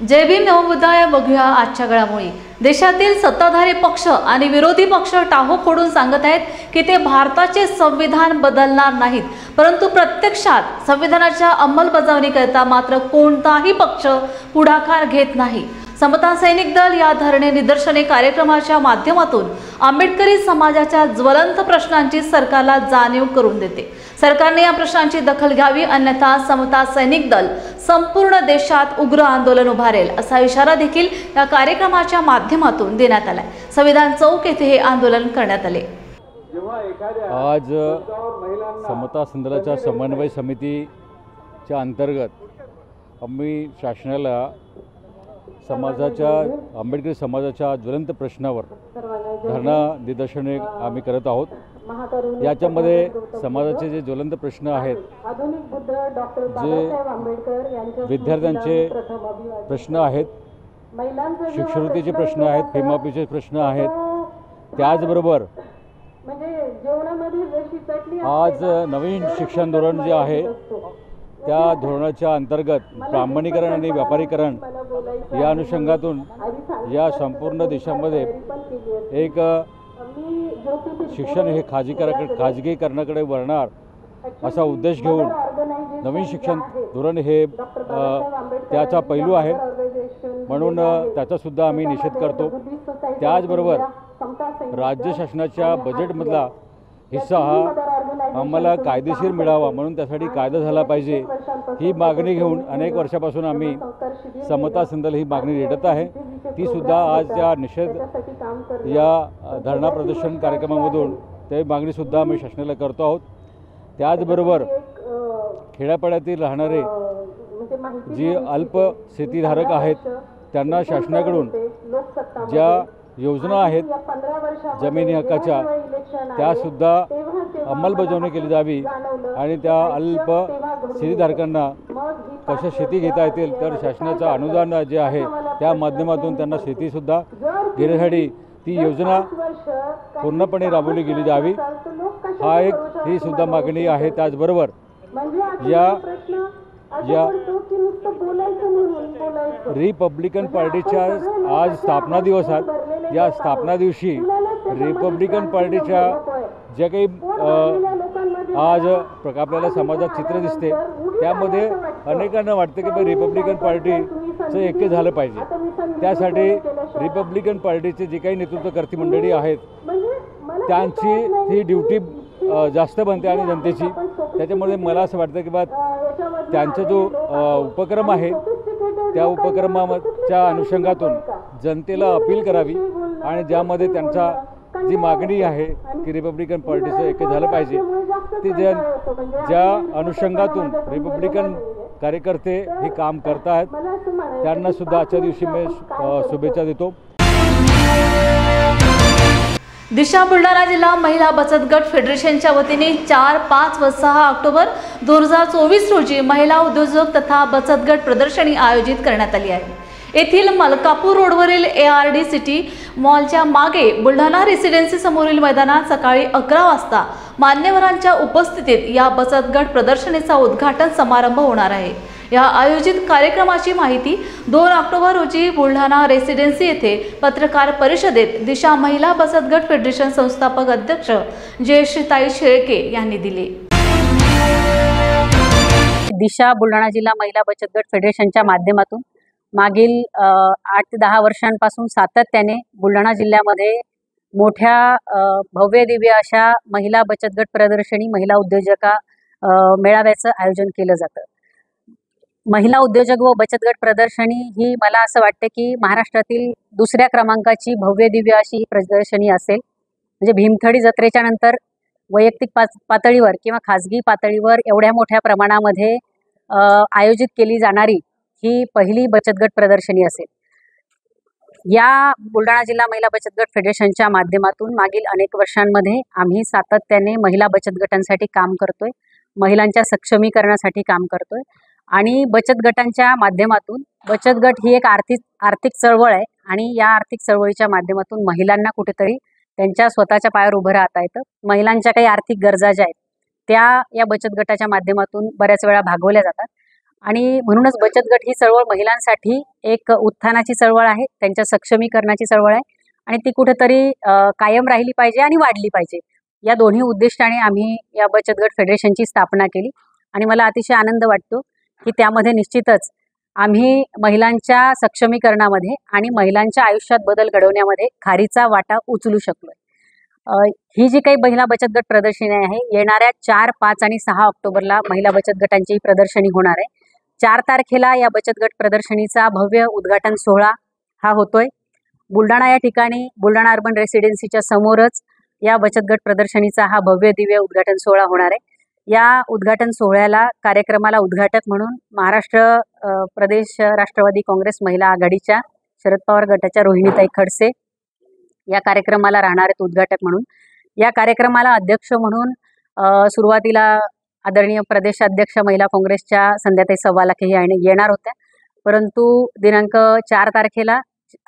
जय भीम नवोदय बघूया आजच्या घडामोडी। देशातील सत्ताधारी पक्ष आणि विरोधी पक्ष टाहो फोडून सांगत आहेत की ते भारताचे संविधान बदलणार नाहीत, परंतु प्रत्यक्षात संविधानाच्या अंमलबजावणीकरिता मात्र कोणताही पक्ष पुढाकार घेत नाही। समता सैनिक दल या धरणे निदर्शने कार्यक्रमाच्या माध्यमातून आंबेडकरी समाजाच्या ज्वलंत प्रश्नांची सरकारला जाणीव करून देते। सरकारने या प्रश्नांची दखल घ्यावी, अन्यथा समता सैनिक दल संपूर्ण देशात उग्र आंदोलन उभारेल असा इशारा देखील या कार्यक्रमाच्या माध्यमातून देण्यात आला। संविधान चौक येथे हे आंदोलन करण्यात आले। आज समता संदलाच्या समन्वय समितीच्या अंतर्गत आम्ही शासनाला आंबेडकरी समाजाच्या ज्वलंत प्रश्नावर धरणा निदर्शने आम्ही करत आहोत। याच्यामध्ये समाजाचे जे ज्वलंत प्रश्न आहेत, जे विद्यार्थ्यांचे प्रश्न आहेत, शिष्यवृत्तीचे प्रश्न आहेत, फेमाफीचे प्रश्न आहेत, त्याचबरोबर आज नवीन शिक्षण धोरण जे आहे त्या धोरणाच्या अंतर्गत प्रामाणिकरण आणि व्यापारीकरण या अनुषंगातून या संपूर्ण देशामध्ये एक शिक्षण हे खाजगीकरणाकडे वळणार असा उद्देश घेऊन नवीन शिक्षण धोरण हे त्याचा पैलू आहे, म्हणून त्याचासुद्धा आम्ही निषेध करतो। त्याचबरोबर राज्य शासनाच्या बजेटमधला हिस्सा हा आम्हाला कायदेशीर मिळावा, म्हणून त्यासाठी कायदा झाला पाहिजे ही मागणी घेऊन अनेक वर्षापासून आम्ही समता संदल ही मागणी रेटत आहे। ती सुद्धा आज या निषेध या धरणा प्रदर्शन कार्यक्रमामधून ते मागणीसुद्धा आम्ही शासनाला करतो आहोत। त्याचबरोबर खेड्यापाड्यातील राहणारे जी अल्प शेतीधारक आहेत त्यांना शासनाकडून ज्या योजना आहेत जमिनी हक्काच्या त्यासुद्धा अंमलबजावणी केली जावी आणि त्या अल्प शेतीधारकांना कशा शेती घेता येतील तर शासनाचं अनुदान जे आहे त्या माध्यमातून त्यांना शेतीसुद्धा घेण्यासाठी ती योजना पूर्णपणे राबवली गेली जावी, ही सुद्धा मागणी आहे। त्याचबरोबर या रिपब्लिकन पार्टीच्या आज स्थापना दिवस आहे। या स्थापना दिवशी रिपब्लिकन पार्टीच्या जे काही आज आपल्याला समाजात चित्र दिसते त्यामध्ये अनेकांना वाटते की रिपब्लिकन पार्टीचं ऐक्य झालं पाहिजे। त्यासाठी रिपब्लिकन पार्टीचे जे काही नेतृत्वकर्ती मंडळी आहेत त्यांची ही ड्युटी जास्त बनते आणि जनतेची, त्याच्यामुळे मला असं वाटतं की त्यांचा जो उपक्रम आहे त्या उपक्रमाच्या अनुषंगातून जनतेला अपील करावी आणि ज्यामध्ये त्यांचा जी मागणी आहे की रिपब्लिकन पार्टीचं ऐक्य झालं पाहिजे ती ज्या अनुषंगातून रिपब्लिकन कार्यकर्ते हे काम करत आहेत त्यांना सुद्धा आजच्या दिवशी मी शुभेच्छा देतो। दिशा बुलढाणा जिल्हा महिला बचत गट फेडरेशनच्या वतीने 4, 5 व 6 ऑक्टोबर 2024 रोजी महिला उद्योजक तथा बचत गट प्रदर्शनी आयोजित करण्यात आली आहे। येथील मलकापूर रोडवरील ARD सिटी मॉलच्या मागे बुलढाणा रेसिडेन्सी समोरील मैदानात सकाळी 11 वाजता मान्यवरांच्या उपस्थितीत या बचत गट प्रदर्शनीचा उद्घाटन समारंभ होणार आहे। या आयोजित कार्यक्रमाची माहिती 2 ऑक्टोबर रोजी बुलढाणा रेसिडेन्सी येथे पत्रकार परिषदेत दिशा महिला बचत गट फेडरेशन संस्थापक अध्यक्ष जयश्रीताई शेळके यांनी दिली। दिशा बुलढाणा जिल्हा महिला बचत गट फेडरेशनच्या माध्यमातून मागील 8 ते 10 वर्षांपासून सातत्याने बुलढाणा जिल्ह्यामध्ये मोठ्या भव्य दिव्य अशा महिला बचत गट प्रदर्शनी, महिला उद्योजका मेळाव्याचं आयोजन केलं जातं। महिला उद्योजक व बचत गट प्रदर्शनी ही मला असं वाटतं की महाराष्ट्रातील दुसऱ्या क्रमांकाची भव्य दिव्य अशी ही प्रदर्शनी असेल। म्हणजे भीमथडी जत्रेच्या नंतर वैयक्तिक पातळीवर किंवा खाजगी पातळीवर एवढ्या मोठ्या प्रमाणामध्ये आयोजित केली जाणारी ही पहिली बचत गट प्रदर्शनी असेल। या बुलढाणा जिल्हा महिला बचत गट फेडरेशनच्या माध्यमातून मागील अनेक वर्षांमध्ये आम्ही सातत्याने महिला बचत गटांसाठी काम करतोय, महिलांच्या सक्षमीकरणासाठी काम करतोय आणि बचत गटांच्या माध्यमातून बचत गट ही एक आर्थिक चळवळ आहे आणि या आर्थिक चळवळीच्या माध्यमातून महिलांना कुठेतरी त्यांच्या स्वतःच्या पायावर उभं राहता येतं। महिलांच्या काही आर्थिक गरजा ज्या आहेत त्या या बचत गटाच्या माध्यमातून बऱ्याच वेळा भागवल्या जातात आणि म्हणूनच बचत गट ही चळवळ महिलांसाठी एक उत्थानाची चळवळ आहे, त्यांच्या सक्षमीकरणाची चळवळ आहे आणि ती कुठेतरी कायम राहिली पाहिजे आणि वाढली पाहिजे या दोन्ही उद्दिष्टाने आम्ही या बचत गट फेडरेशनची स्थापना केली आणि मला अतिशय आनंद वाटतो की त्यामध्ये निश्चितच आम्ही महिलांच्या सक्षमीकरणामध्ये आणि महिलांच्या आयुष्यात बदल घडवण्यामध्ये खारीचा वाटा उचलू शकलो. ही जी काही महिला बचत गट प्रदर्शनी आहे, येणाऱ्या 4, 5 आणि 6 ऑक्टोबरला महिला बचत गटांची प्रदर्शनी होणार आहे. 4 तारखेला या बचत गट प्रदर्शनीचा भव्य उद्घाटन सोहळा हा होतोय. बुलढाणा या ठिकाणी बुलढाणा अर्बन रेसिडेन्सीच्या समोरच या बचत गट प्रदर्शनीचा हा भव्य दिव्य उद्घाटन सोहळा होणार आहे. या उद्घाटन सोहळ्याला कार्यक्रमाला उद्घाटक म्हणून महाराष्ट्र प्रदेश राष्ट्रवादी काँग्रेस महिला आघाडीच्या शरद पवार गटाच्या रोहिणीताई खडसे या कार्यक्रमाला राहणार आहेत उद्घाटक म्हणून. या कार्यक्रमाला अध्यक्ष म्हणून सुरुवातीला आदरणीय प्रदेशाध्यक्ष महिला काँग्रेसच्या संध्याताई सव्वालाखे येणार होत्या, परंतु दिनांक 4 तारखेला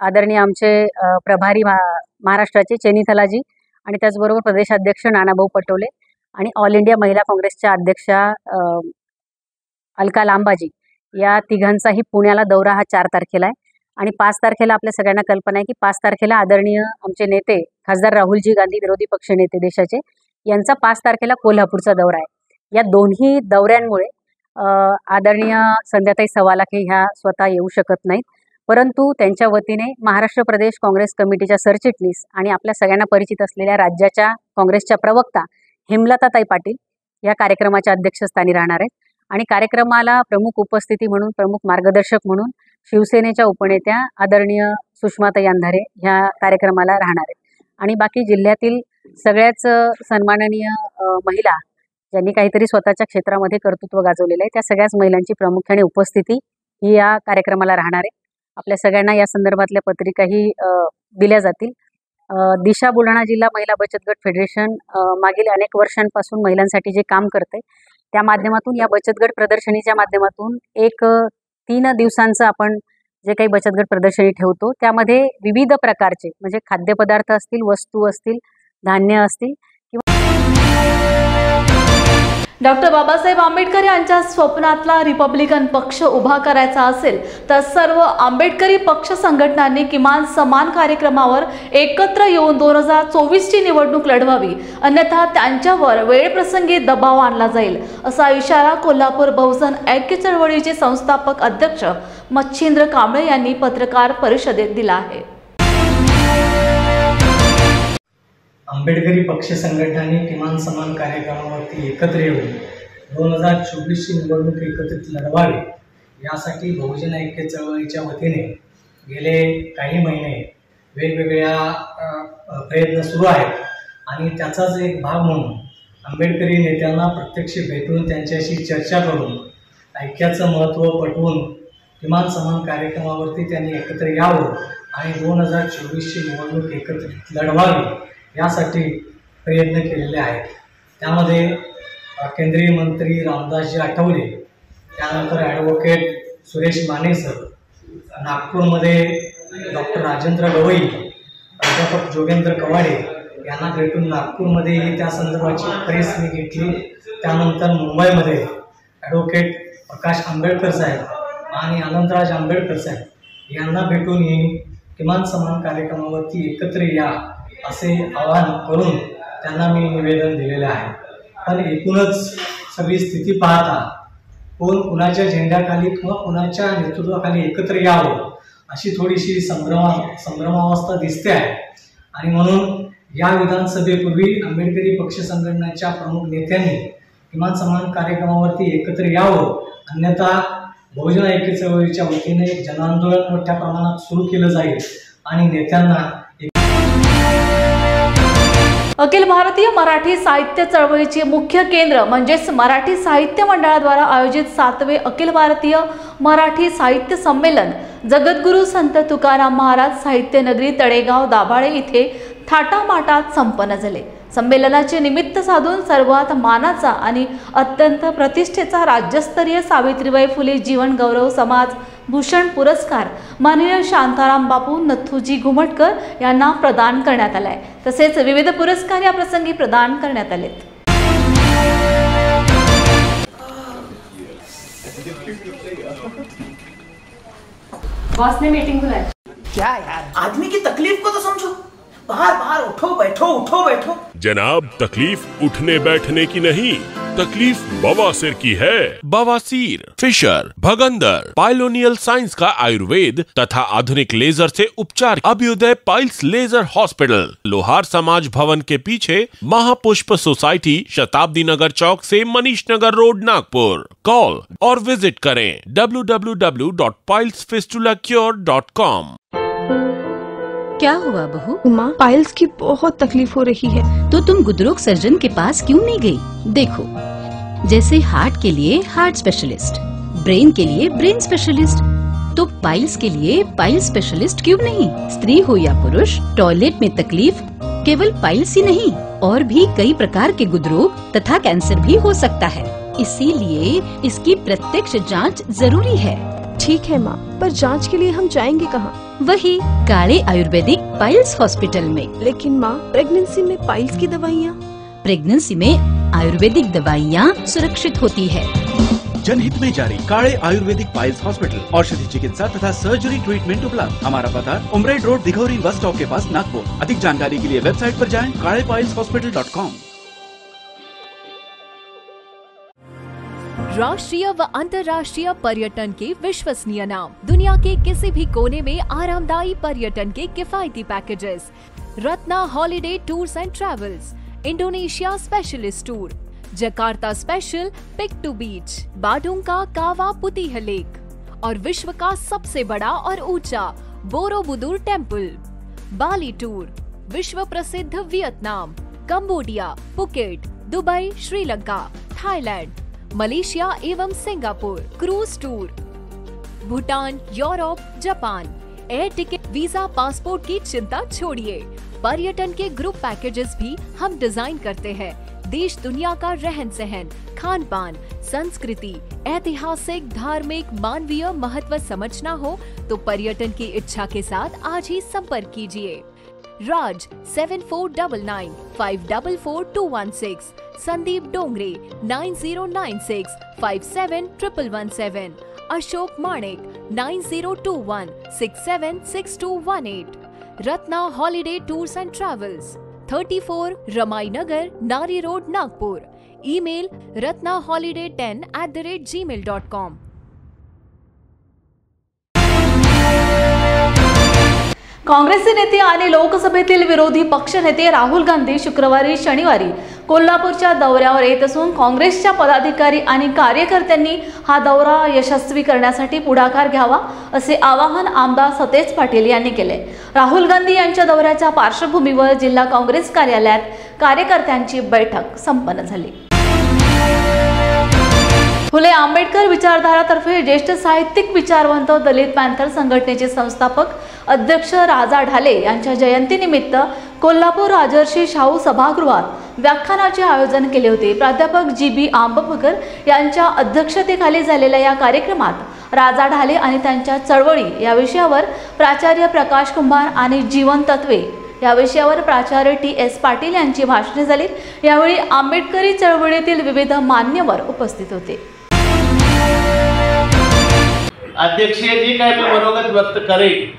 आदरणीय आमचे प्रभारी महाराष्ट्राचे चेनीथलाजी आणि त्याचबरोबर प्रदेशाध्यक्ष नानाभाऊ पटोले आणि ऑल इंडिया महिला काँग्रेसच्या अध्यक्षा अलका लांबाजी या तिघांचाही पुण्याला दौरा हा 4 तारखेला आहे. आणि 5 तारखेला आपल्या सगळ्यांना कल्पना आहे की 5 तारखेला आदरणीय आमचे नेते खासदार राहुलजी गांधी विरोधी पक्ष नेते देशाचे यांचा 5 तारखेला कोल्हापूरचा दौरा आहे. या दोन्ही दौऱ्यांमुळे आदरणीय संध्याताई सव्वालाखे ह्या स्वतः येऊ शकत नाहीत, परंतु त्यांच्या वतीने महाराष्ट्र प्रदेश काँग्रेस कमिटीच्या सरचिटणीस आणि आपल्या सगळ्यांना परिचित असलेल्या राज्याच्या काँग्रेसच्या प्रवक्ता हेमलताताई पाटील या कार्यक्रमाच्या अध्यक्षस्थानी राहणार आहेत. आणि कार्यक्रमाला प्रमुख उपस्थिती म्हणून, प्रमुख मार्गदर्शक म्हणून शिवसेनेच्या उपनेत्या आदरणीय सुषमाताई अंधारे ह्या कार्यक्रमाला राहणार आहेत. आणि बाकी जिल्ह्यातील सगळ्याच सन्माननीय महिला ज्यांनी काहीतरी स्वतःच्या क्षेत्रामध्ये कर्तृत्व गाजवलेलं आहे त्या सगळ्याच महिलांची प्रामुख्याने उपस्थिती ही या कार्यक्रमाला राहणार आहे. आपल्या सगळ्यांना या संदर्भातल्या पत्रिकाही दिल्या जातील. दिशा बुलढाणा जिल्हा महिला बचत गट फेडरेशन मागील अनेक वर्षांपासून महिलांसाठी जे काम करते त्या माध्यमातून या बचत गट प्रदर्शनीच्या माध्यमातून एक 3 दिवसांचं आपण जे काही बचत गट प्रदर्शनी ठेवतो त्यामध्ये विविध प्रकारचे म्हणजे खाद्यपदार्थ असतील, वस्तू असतील, धान्य असतील डॉक्टर बाबासाहेब आंबेडकर यांच्या स्वप्नातला रिपब्लिकन पक्ष उभा करायचा असेल तर सर्व आंबेडकरी पक्ष संघटनांनी किमान समान कार्यक्रमावर एकत्र येऊन 2024ची निवडणूक लढवावी, अन्यथा त्यांच्यावर वेळप्रसंगी दबाव आणला जाईल, असा इशारा कोल्हापूर बहुजन ऐक्य चळवळीचे संस्थापक अध्यक्ष मच्छिंद्र कांबळे यांनी पत्रकार परिषदेत दिला आहे. आंबेडकरी पक्ष संघटनांनी किमान समान कार्यक्रमावरती एकत्र येऊन 2024ची निवडणूक एकत्रित लढवावी यासाठी बहुजन ऐक्य चळवळीच्या वतीने गेले काही महिने वेगवेगळ्या प्रयत्न सुरू आहेत आणि त्याचाच एक भाग म्हणून आंबेडकरी नेत्यांना प्रत्यक्ष भेटून त्यांच्याशी चर्चा करून ऐक्याचं महत्त्व पटवून किमान समान कार्यक्रमावरती त्यांनी एकत्र यावं आणि 2024ची निवडणूक एकत्रित लढवावी यासाठी प्रयत्न केलेले आहेत. त्यामध्ये केंद्रीय मंत्री रामदासजी आठवले, त्यानंतर ॲडव्होकेट सुरेश माने सर, नागपूरमध्ये डॉक्टर राजेंद्र गवई, प्राध्यापक जोगेंद्र कवाडे यांना भेटून नागपूरमध्येही त्या संदर्भाची प्रेस मी घेतली. त्यानंतर मुंबईमध्ये ॲडव्होकेट प्रकाश आंबेडकर साहेब आणि अनंतराज आंबेडकर साहेब यांना भेटून किमान समान कार्यक्रमावरती एकत्र या असे आवाहन करून त्यांना मी निवेदन दिलेले आहे. पण एकूणच सगळी स्थिती पाहता कोण कुणाच्या झेंड्याखाली किंवा कुणाच्या नेतृत्वाखाली एकत्र यावं अशी थोडीशी संभ्रमावस्था दिसते आहे. आणि म्हणून या विधानसभेपूर्वी आंबेडकरी पक्ष संघटनेच्या प्रमुख नेत्यांनी किमान समान कार्यक्रमावरती एकत्र यावं, अन्यथा बहुजन ऐक्य चळवळीच्या वतीने एक जनआंदोलन मोठ्या प्रमाणात सुरू केलं जाईल आणि नेत्यांना अखिल भारतीय मराठी साहित्य चळवळीचे मुख्य केंद्र म्हणजेच मराठी साहित्य मंडळाद्वारा आयोजित 7वे अखिल भारतीय मराठी साहित्य संमेलन जगद्गुरू संत तुकाराम महाराज साहित्य नगरी तळेगाव दाभाडे इथे थाटामाटात संपन्न झाले. संमेलनाचे निमित्त साधून सर्वात मानाचा आणि अत्यंत प्रतिष्ठेचा राज्यस्तरीय सावित्रीबाई फुले जीवन गौरव समाज भूषण पुरस्कार माननीय शांताराम बापू नथुजी घुमटकर यांना प्रदान करण्यात आलाय. तसेच विविध पुरस्कार या प्रसंगी प्रदान करण्यात आलेत. बॉस ने मीटिंग बुलाई। क्या यार, आदमी की तकलीफ को तो समझो। बाहर बाहर उठो बैठो। जनाब, तकलीफ उठने बैठने की नहीं, तकलीफ बवासीर की है। बवासीर, फिशर, भगंदर, पाइलोनियल साइंस का आयुर्वेद तथा आधुनिक लेजर से उपचार। अभ्युदय पाइल्स लेजर हॉस्पिटल, लोहार समाज भवन के पीछे, महापुष्प सोसाइटी, शताब्दी नगर चौक से मनीष नगर रोड, नागपुर। कॉल और विजिट करें www.pilesfistulacure.com। क्या हुआ बहू? माँ, पाइल्स की बहुत तकलीफ हो रही है। तो तुम गुदरोग सर्जन के पास क्यों नहीं गई? देखो, जैसे हार्ट के लिए हार्ट स्पेशलिस्ट, ब्रेन के लिए ब्रेन स्पेशलिस्ट, तो पाइल्स के लिए पाइल्स स्पेशलिस्ट क्यों नहीं? स्त्री हो या पुरुष, टॉयलेट में तकलीफ केवल पाइल्स ही नहीं, और भी कई प्रकार के गुदरोग तथा कैंसर भी हो सकता है। इसीलिए इसकी प्रत्यक्ष जांच जरूरी है। ठीक है माँ, पर जांच के लिए हम जाएंगे कहाँ? वही काले आयुर्वेदिक पाइल्स हॉस्पिटल में। लेकिन माँ, प्रेगनेंसी में पाइल्स की दवाइयाँ? प्रेगनेंसी में आयुर्वेदिक दवाइयाँ सुरक्षित होती है। जनहित में जारी। काले आयुर्वेदिक पाइल्स हॉस्पिटल, औषधि चिकित्सा तथा सर्जरी ट्रीटमेंट उपलब्ध। हमारा पता उमरेड रोड, दिघौरी बस स्टॉप के पास, नागपुर। अधिक जानकारी के लिए वेबसाइट पर जाएं kalepileshospital.com। राष्ट्रीय व अंतर्राष्ट्रीय पर्यटन के विश्वसनीय नाम, दुनिया के किसी भी कोने में आरामदायी पर्यटन के किफायती packages. Ratna holiday tours and travels, Indonesia specialist tour, Jakarta special pick to beach, Badung का कावा पुतिह लेक और विश्व का सबसे बड़ा और ऊंचा बोरोबुदुर टेम्पल। बाली टूर, विश्व प्रसिद्ध Vietnam, Cambodia, pocket, Dubai, Sri Lanka, Thailand, Malaysia एवं Singapore. Cruise tour, Bhutan, Europe, Japan. Air ticket, वीजा, पासपोर्ट की चिंता छोड़िए। पर्यटन के ग्रुप पैकेजेस भी हम डिजाइन करते हैं। देश दुनिया का रहन सहन, खान पान, संस्कृति, ऐतिहासिक, धार्मिक, मानवीय महत्व समझना हो तो पर्यटन की इच्छा के साथ आज ही संपर्क कीजिए। Raj 7499544216, Sandeep Dongre 9096571117, Ashok Manik 9021676218। Ratna holiday tours and travels, 34 Ramai Nagar, Nari road, Nagpur. Email ratnaholiday10@gmail.com। काँग्रेसचे नेते आणि लोकसभेतील विरोधी पक्षनेते राहुल गांधी शनिवारी कोल्हापूरच्या दौऱ्यावर येत असून काँग्रेसच्या पदाधिकारी आणि कार्यकर्त्यांनी हा दौरा यशस्वी करण्यासाठी पुढाकार घ्यावा असे आवाहन आमदार सतेज पाटील यांनी केले। राहुल गांधी यांच्या दौऱ्याच्या पार्श्वभूमीवर जिल्हा काँग्रेस कार्यालयात कार्यकर्त्यांची बैठक संपन्न झाली। फुले आंबेडकर विचारधारातर्फे ज्येष्ठ साहित्यिक विचारवंत दलित पॅन्थर संघटनेचे संस्थापक अध्यक्ष राजा ढाले यांच्या जयंतीनिमित्त कोल्हापूर राजर्षी शाहू सभागृहात व्याख्यानाचे आयोजन केले होते। प्राध्यापक जी.बी. आंबेडकर यांच्या अध्यक्षतेखाली झालेल्या या कार्यक्रमात राजा ढाले आणि त्यांच्या चळवळी या विषयावर प्राचार्य प्रकाश कुंभार आणि जीवन तत्वे या विषयावर प्राचार्य टी.एस. पाटील यांची भाषणे झाली। यावेळी आंबेडकरी चळवळीतील विविध मान्यवर उपस्थित होते। अध्यक्षीय काय मी मनोगत व्यक्त करेन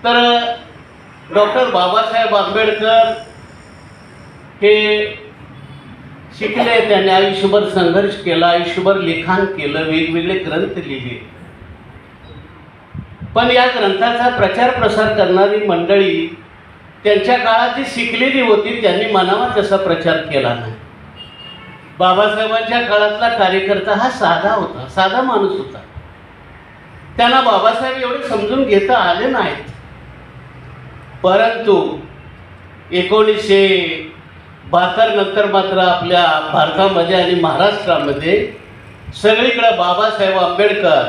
तर डॉक्टर बाबासाहेब आंबेडकर हे शिकले, त्यांनी आयुष्यभर संघर्ष केला, आयुष्यभर लिखाण केलं, वेगवेगळे ग्रंथ लिहिले, पण या ग्रंथाचा प्रचार प्रसार करणारी मंडळी त्यांच्या काळात जी शिकलेली होती त्यांनी मनावा तसा प्रचार केला नाही। बाबासाहेबांच्या काळातला कार्यकर्ता हा साधा होता, साधा माणूस होता, त्यांना बाबासाहेब एवढे समजून घेता आले नाहीत। परंतु 1972 नंतर मात्र आपल्या भारतामध्ये आणि महाराष्ट्रामध्ये सगळीकडे बाबासाहेब आंबेडकर,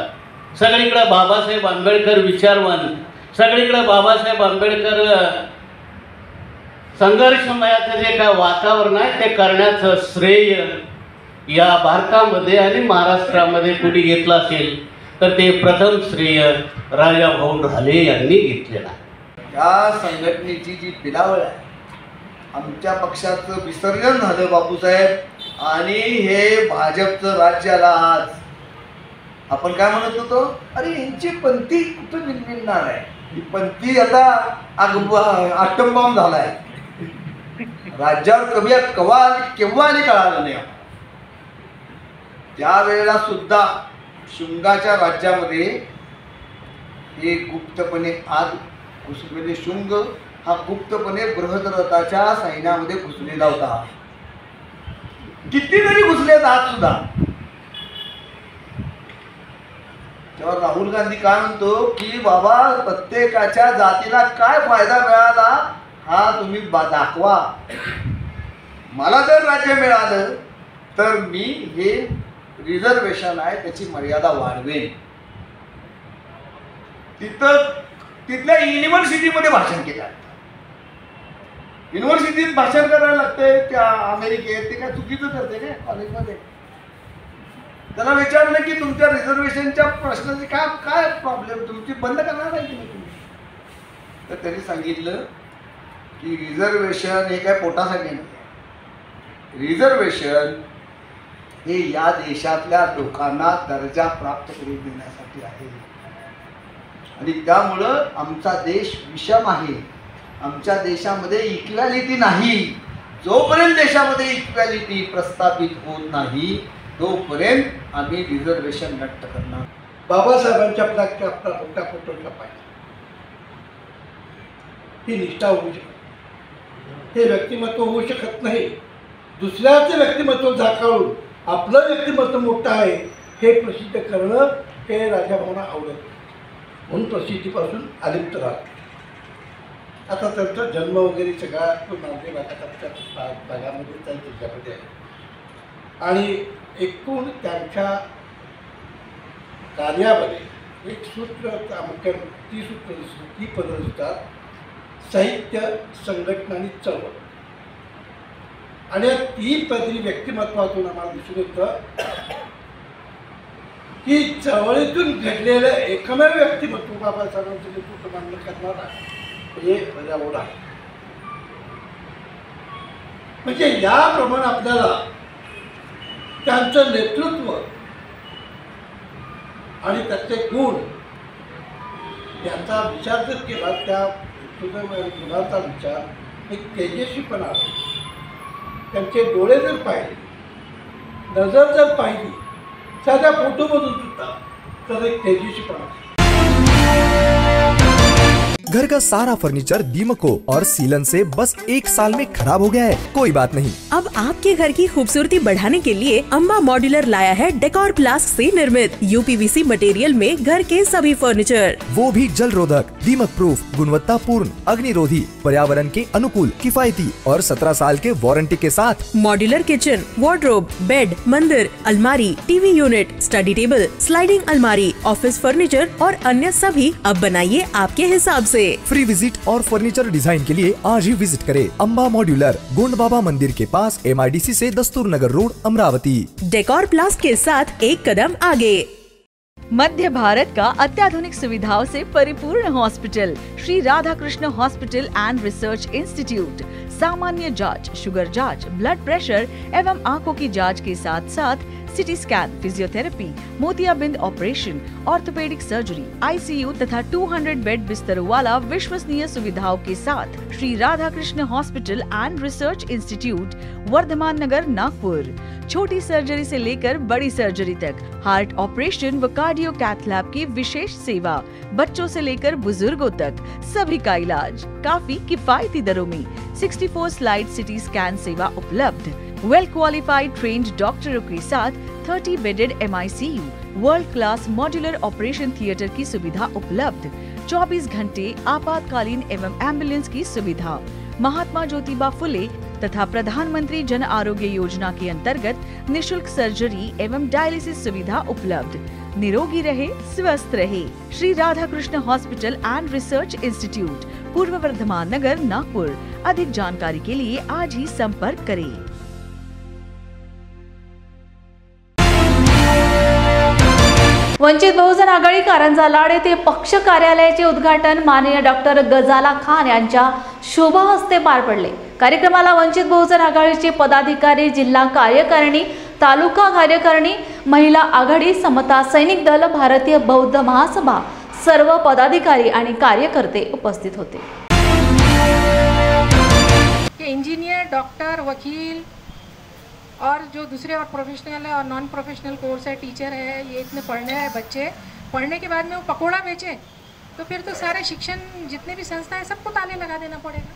सगळीकडे बाबासाहेब आंबेडकर विचारवंत, सगळीकडे बाबासाहेब आंबेडकर संघर्षमयाचं जे काय वातावरण आहे ते करण्याचं श्रेय या भारतामध्ये आणि महाराष्ट्रामध्ये कुणी घेतलं असेल तर ते प्रथम श्रेय राजाभाऊ ढाले यांनी घेतलेलं आहे। या संघटनेची जी पिलावळ आहे, आमच्या पक्षाचं विसर्जन झालं बापूसाहेब, आणि हे भाजपचं राज्य आलं आज। आपण काय म्हणत होतो, अरे यांची पंथी कुठं मिळणार आहे, ही पंथी आता अष्टमबॉम्ब झालाय, राज्यावर केव्हा आली कळालं नाही. त्यावेळेला सुद्धा शुंगाच्या राज्यामध्ये हे गुप्तपणे आत घुसलेले, शुंग हा गुप्तपणे बृहद्रथाच्या सैन्यामध्ये घुसलेला होता. कितीतरी घुसलेत आत सुद्धा. तेव्हा राहुल गांधी काय म्हणतो की बाबा प्रत्येकाच्या जातीला काय फायदा मिळाला हा तुम्ही दाखवा. मला जर राज्य मिळालं तर मी हे रिझर्वेशन आहे त्याची मर्यादा वाढवेन. तिथल्या युनिव्हर्सिटीमध्ये भाषण केलं. युनिव्हर्सिटीत भाषण करायला लागते त्या अमेरिकेत, ते काय चुकीचं करते काय कॉलेजमध्ये. त्याला विचारलं की तुमच्या रिझर्वेशनच्या प्रश्नाचे काय प्रॉब्लेम, तुमची बंद करणार नाही तुम्ही. तर त्यांनी सांगितलं की रिझर्वेशन हे काय पोटासाठी नाही, रिझर्वेशन हे या देशातल्या लोकांना दर्जा प्राप्त करून देण्यासाठी आहे. आणि त्यामुळं आमचा देश विषम आहे. आमच्या देशामध्ये इक्वॅलिटी नाही. जोपर्यंत देशामध्ये इक्वॅलिटी प्रस्थापित होत नाही तोपर्यंत आम्ही रिझर्वेशन नष्ट करणार. बाबासाहेबांच्या आपला मोठा फोटो पाहिजे, ही निष्ठा होऊ शकते. हे व्यक्तिमत्व होऊ शकत नाही. दुसऱ्याचे व्यक्तिमत्व झाकाळून आपलं व्यक्तिमत्व मोठं आहे हे प्रसिद्ध करणं हे राजाभाऊंना आवडत, म्हणून प्रसिद्धीपासून अलिप्त राहतो. आता त्यांचा जन्म वगैरे सगळा तो नांदेड भागामध्ये त्याच्यामध्ये आहे. आणि एकूण त्यांच्या कार्यामध्ये एक सूत्र मुख्य ती पदं असतात, साहित्य, संघटना आणि चळवळ. आणि ती पदरी व्यक्तिमत्वातून आम्हाला दिसून येतं की चळवळीतून घडलेलं एकमेव व्यक्तिमत्व बाबासाहेबांचं नेतृत्व मान्य करणारा हे राजाभाऊ आहे. म्हणजे याप्रमाणे आपल्याला त्यांचं नेतृत्व आणि त्याचे गुण यांचा विचार जर केला, त्या गुणाचा विचार एक तेजस्वीपणा, त्यांचे डोळे जर पाहिले, नजर जर पाहिली, साध्या फोटोमधून सुद्धा, तर एक तेजस्वीपणा. घर का सारा फर्नीचर दीमकों और सीलन से बस 1 साल में खराब हो गया है, कोई बात नहीं. अब आपके घर की खूबसूरती बढ़ाने के लिए अम्बा मॉड्यूलर लाया है डेकोर प्लास्ट से निर्मित यूपीवीसी मटेरियल में घर के सभी फर्नीचर, वो भी जल रोधक, दीमक प्रूफ, गुणवत्ता पूर्ण, अग्निरोधी, पर्यावरण के अनुकूल, किफायती और 17 साल के वारंटी के साथ. मॉड्यूलर किचन, वार्डरोब, बेड, मंदिर, अलमारी, TV unit, study table, sliding अलमारी, ऑफिस फर्नीचर और अन्य सभी अब बनाइए आपके हिसाब से. फ्री विजिट और फर्नीचर डिजाइन के लिए आज ही विजिट करें अम्बा मॉड्यूलर, गोंड बाबा मंदिर के पास, MIDC से दस्तूर नगर रोड, अमरावती. डेकोर प्लास्ट के साथ एक कदम आगे. मध्य भारत का अत्याधुनिक सुविधाओं से परिपूर्ण hospital Shri Radhakrishna hospital and research institute सामान्य जांच, शुगर जांच, ब्लड प्रेशर एवं आंखों की जांच के साथ साथ सिटी स्कैन, फिजियोथेरेपी, मोतियाबिंद ऑपरेशन, ऑर्थोपेडिक सर्जरी, ICU तथा 200 बेड बिस्तरों वाला विश्वसनीय सुविधाओं के साथ Shri Radhakrishna hospital and research institute, Vardhaman Nagar, Nagpur. छोटी सर्जरी से लेकर बड़ी सर्जरी तक, हार्ट ऑपरेशन व कार्डियो कैथ लैब की विशेष सेवा, बच्चों से लेकर बुजुर्गों तक सभी का इलाज काफी किफायती दरों में. 64 स्लाइड सिटी स्कैन सेवा उपलब्ध. वेल क्वालिफाइड ट्रेन्ड डॉक्टरों के साथ 30 bedded MICU, world class modular operation theatre की सुविधा उपलब्ध. 24 घंटे आपातकालीन एवं एम्बुलेंस की सुविधा. महात्मा ज्योतिबा फुले तथा प्रधानमंत्री जन आरोग्य योजना के अंतर्गत निशुल्क सर्जरी एवं डायलिसिस सुविधा उपलब्ध. निरोगी रहे, स्वस्थ रहे. Shri Radhakrishna hospital and research institute, पूर्व वर्धमान नगर, नागपुर. अधिक जानकारी के लिए आज ही संपर्क करें. वंचित बहुजन आघाडी कारंजा लाड येथे पक्ष कार्यालयाचे उद्घाटन माननीय डॉक्टर गजाला खान यांच्या शुभ हस्ते पार पडले. कार्यक्रमाला वंचित बहुजन आघाडीचे पदाधिकारी, जिल्हा कार्यकारिणी, तालुका कार्यकारिणी, महिला आघाडी, समता सैनिक दल, भारतीय बौद्ध महासभा सर्व पदाधिकारी आणि कार्यकर्ते उपस्थित होते। इंजीनियर, डॉक्टर, वकील और जो दूसरे और प्रोफेशनल और नॉन प्रोफेशनल कोर्स है, टीचर है, ये इतने पढ़ने हैं बच्चे, पढ़ने के बाद में वो पकोड़ा बेचे तो फिर तो सारे शिक्षण जितने भी संस्था है सबको ताले लगा देना पड़ेगा।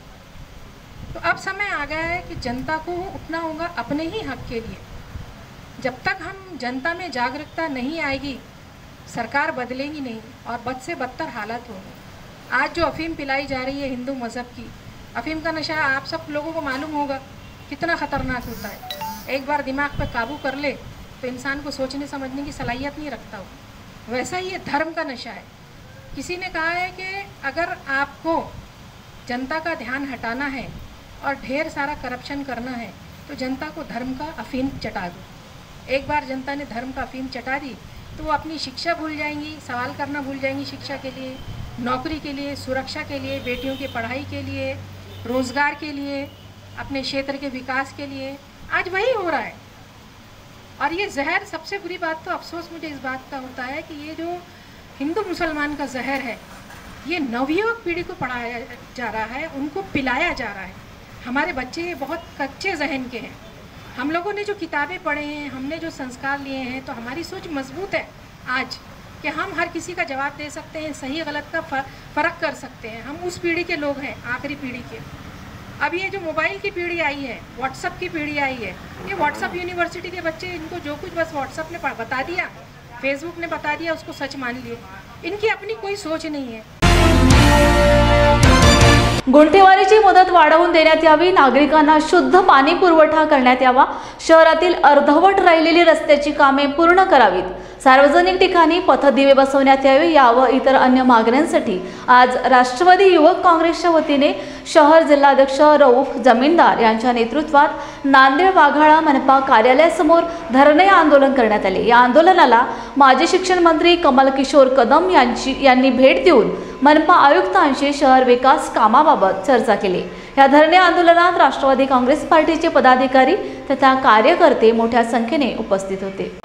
तो अब समय आ गया है कि जनता को उठना होगा अपने ही हक के लिए। जब तक हम जनता में जागरूकता नहीं आएगी सरकार बदलेगी नहीं और बद से बदतर हालत होगी। आज जो अफीम पिलाई जा रही है हिंदू मज़हब की, अफीम का नशा आप सब लोगों को मालूम होगा कितना ख़तरनाक होता है। एक बार दिमाग पर काबू कर ले तो इंसान को सोचने समझने की सलाहियत नहीं रखता हो। वैसा ही ये धर्म का नशा है। किसी ने कहा है कि अगर आपको जनता का ध्यान हटाना है और ढेर सारा करप्शन करना है तो जनता को धर्म का अफीम चटा दो। एक बार जनता ने धर्म का अफीम चटा दी तो वो अपनी शिक्षा भूल जाएंगी, सवाल करना भूल जाएंगी शिक्षा के लिए, नौकरी के लिए, सुरक्षा के लिए, बेटियों की पढ़ाई के लिए, रोज़गार के लिए, अपने क्षेत्र के विकास के लिए। आज वही हो रहा है। और ये जहर, सबसे बुरी बात तो अफसोस मुझे इस बात का होता है कि ये जो हिंदू मुसलमान का जहर है ये नवयुवक पीढ़ी को पढ़ाया जा रहा है, उनको पिलाया जा रहा है। हमारे बच्चे बहुत कच्चे जहन के हैं। हम लोगों ने जो किताबें पढ़े हैं, हमने जो संस्कार लिए हैं, तो हमारी सोच मजबूत है आज कि हम हर किसी का जवाब दे सकते हैं, सही गलत का फ़र्क कर सकते हैं। हम उस पीढ़ी के लोग हैं, आखिरी पीढ़ी के। अब ये जो मोबाइल की पीढ़ी आई है, व्हाट्सअप की पीढ़ी आई है, ये व्हाट्सअप यूनिवर्सिटी के बच्चे, इनको जो कुछ बस व्हाट्सअप ने बता दिया, फेसबुक ने बता दिया, उसको सच मान लिए। इनकी अपनी कोई सोच नहीं है। गुंठेवारीची मुदत वाढवून देण्यात यावी, नागरिकांना शुद्ध पाणी पुरवठा करण्यात यावा, शहरातील अर्धवट राहिलेली रस्त्याची कामे पूर्ण करावीत, सार्वजनिक ठिकाणी पथदिवे बसवण्यात यावे या व इतर अन्य मागण्यांसाठी आज राष्ट्रवादी युवक काँग्रेसच्या वतीने शहर जिल्हाध्यक्ष रऊफ जमीनदार यांच्या नेतृत्वात नांदेड वाघाळा मनपा कार्यालयासमोर धरणे आंदोलन करण्यात आले। या आंदोलनाला माजी शिक्षण मंत्री कमल किशोर कदम यांनी भेट देऊन मनपा आयुक्तांशी शहर विकास कामाबाबत चर्चा केली। या धरणे आंदोलनात राष्ट्रवादी काँग्रेस पार्टीचे पदाधिकारी तथा कार्यकर्ते मोठ्या संख्येने उपस्थित होते।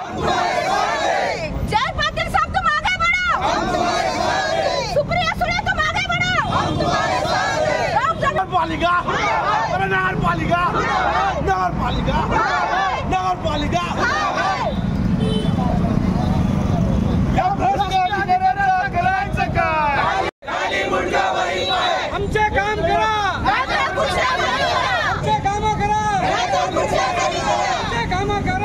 आमचे काम करा, आमचे काम करा, आमचे काम करा।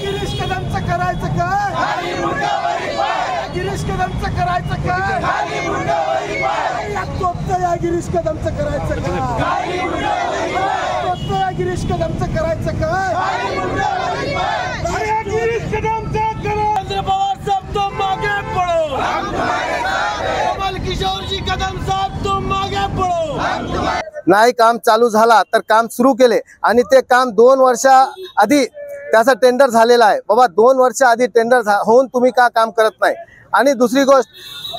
गिरीश कदमचं करायचं काय? गिरीश कदमचं करायचं काय? या गिरीश कदमचं करायचं काय? गिरीश कदमचं करायचं काय? अरे गिरीश कदमचं करा। पवार साहब तुम मागे पड़ो, कमल किशोर जी कदम साहब तुम मागे पड़ो। नाही काम चालू झाला तर काम सुरू केले आणि ते काम 2 वर्षा आधी त्याचा टेंडर झालेला आहे। बाबा 2 वर्ष आधी टेंडर होऊन तुम्ही का काम करत नाही? आणि दुसरी गोष्ट,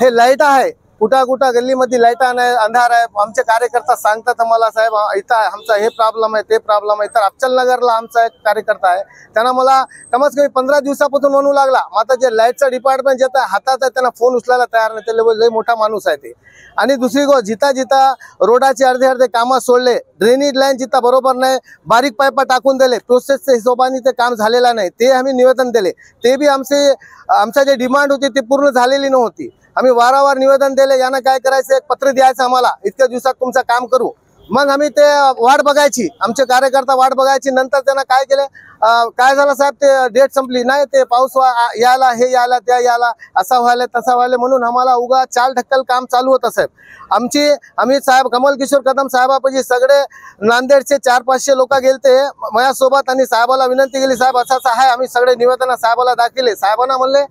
हे लाईट आहे, कुठा कुठा गल्लीमध्ये लाईट नाही, अंधार आहे। आमचे कार्यकर्ता सांगतात मला, साहेब इथं आमचा हे प्रॉब्लेम आहे, ते प्रॉब्लेम आहे। तर अफचलनगरला आमचा एक कार्यकर्ता आहे, त्यांना मला कमीत कमी 15 दिवसापासून म्हणू लागला, मात्र जे लाईटचं डिपार्टमेंट जे हातात आहे त्यांना फोन उचलायला तयार नाही। ते लय मोठा माणूस आहे ते। आणि दुसरी गोष्ट, जिता रोडाचे अर्धे कामं सोडले, ड्रेनेज लाईन जिथं बरोबर नाही, बारीक पाईपा टाकून दिले, प्रोसेसच्या हिशोबाने ते काम झालेलं नाही, ते आम्ही निवेदन दिले। ते बी आमचा जे डिमांड होती ती पूर्ण झालेली नव्हती। आम्ही वारंवार निवेदन दिले, यांना काय करायचं, एक पत्र द्यायचं आम्हाला, इतक्या दिवसात तुमचं काम करू। मग आम्ही ते वाट बघायची, आमचे कार्यकर्ता वाट बघायची। नंतर त्यांना काय केलं, काय झालं साहेब, ते डेट संपली नाही, ते पाऊस यायला, हे यायला, त्या यायला, असा व्हायला तसा व्हायला, म्हणून आम्हाला उगा चाल ढक्कल काम चालू होतं साहेब। आम्ही साहेब कमल किशोर कदम साहेबापाशी सगळे नांदेडचे 400-500 लोक गेलते माझ्यासोबत आणि साहेबाला विनंती केली, साहेब असं आहे, आम्ही सगळे निवेदन साहेबाला दाखवले। साहेबांना म्हणले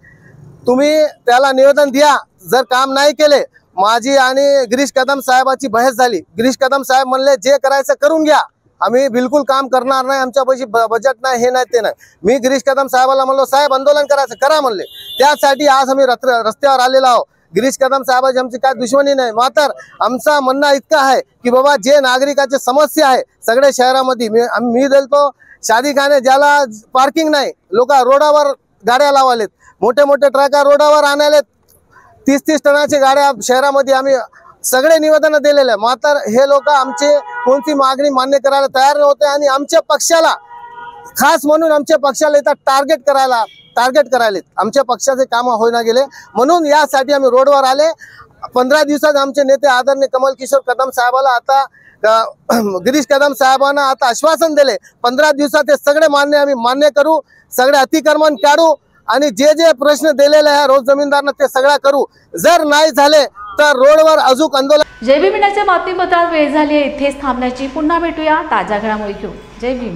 तुम्ही त्याला निवेदन द्या, जर काम नाही केले माझी आणि गिरीश कदम साहेबाची बहस झाली। गिरीश कदम साहेब म्हणले जे करायचं करून घ्या, आम्ही बिलकुल काम करणार नाही, आमच्यापाशी बजेट नाही, हे नाही ते नाही। मी गिरीश कदम साहेबाला म्हणलो साहेब आंदोलन करायचं करा म्हणले, त्यासाठी आज आम्ही रस्त्यावर आलेलो आहोत। गिरीश कदम साहेबांची आमची काय दुश्मनी नाही, मात्र आमचा म्हणणं इतका आहे की बाबा जे नागरिकाची समस्या आहे सगळ्या शहरामध्ये, मी दिलतो शादीखाने ज्याला पार्किंग नाही, लोक रोडावर गाड्या लावालेत, मोठे मोठे ट्रक रोडावर आणायलेत, 30-30 टनाची गाड्या शहरामध्ये आम्ही सगळे निवेदन दिलेले, मात्र हे लोक आमचे कोणती मागणी मान्य करायला तयार नव्हते आणि आमच्या पक्षाला खास म्हणून आमच्या पक्षाला इथं टार्गेट करायला आमच्या पक्षाचे काम होईना गेले, म्हणून यासाठी आम्ही रोडवर आले। 15 दिवसात आमचे नेते आदरणीय कमल किशोर कदम साहेबाला आता गिरीश कदम साहेबांना आता आश्वासन दिले, 15 दिवसात हे सगळे आम्ही मान्य करू, सगळे अतिक्रमण काढू आणि जे जे प्रश्न दिलेले आहे रोज जमीनदारांना ते सगळं करू। जर नाही झाले तर रोडवर अजून आंदोलन। जय भीम मीडियाच्या बातमीपत्रात वेळ झाली आहे इथेच थांबण्याची। पुन्हा भेटूया ताज्या घडामोडी घेऊन। जय भीम।